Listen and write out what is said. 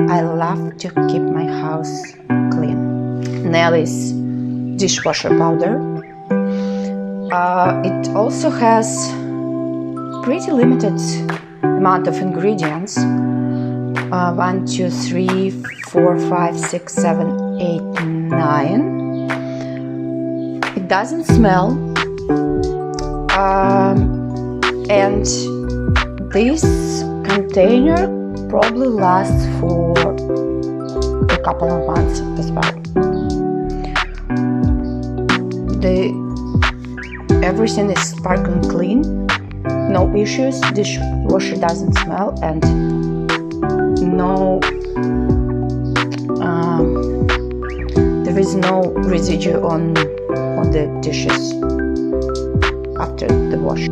I love to keep my house clean. Nellie's dishwasher powder. It also has pretty limited amount of ingredients. 1, 2, 3, 4, 5, 6, 7, 8, 9. It doesn't smell. And this container probably lasts for a couple of months as well. Everything is sparkling clean, no issues, dishwasher doesn't smell, and there is no residue on the dishes after the wash.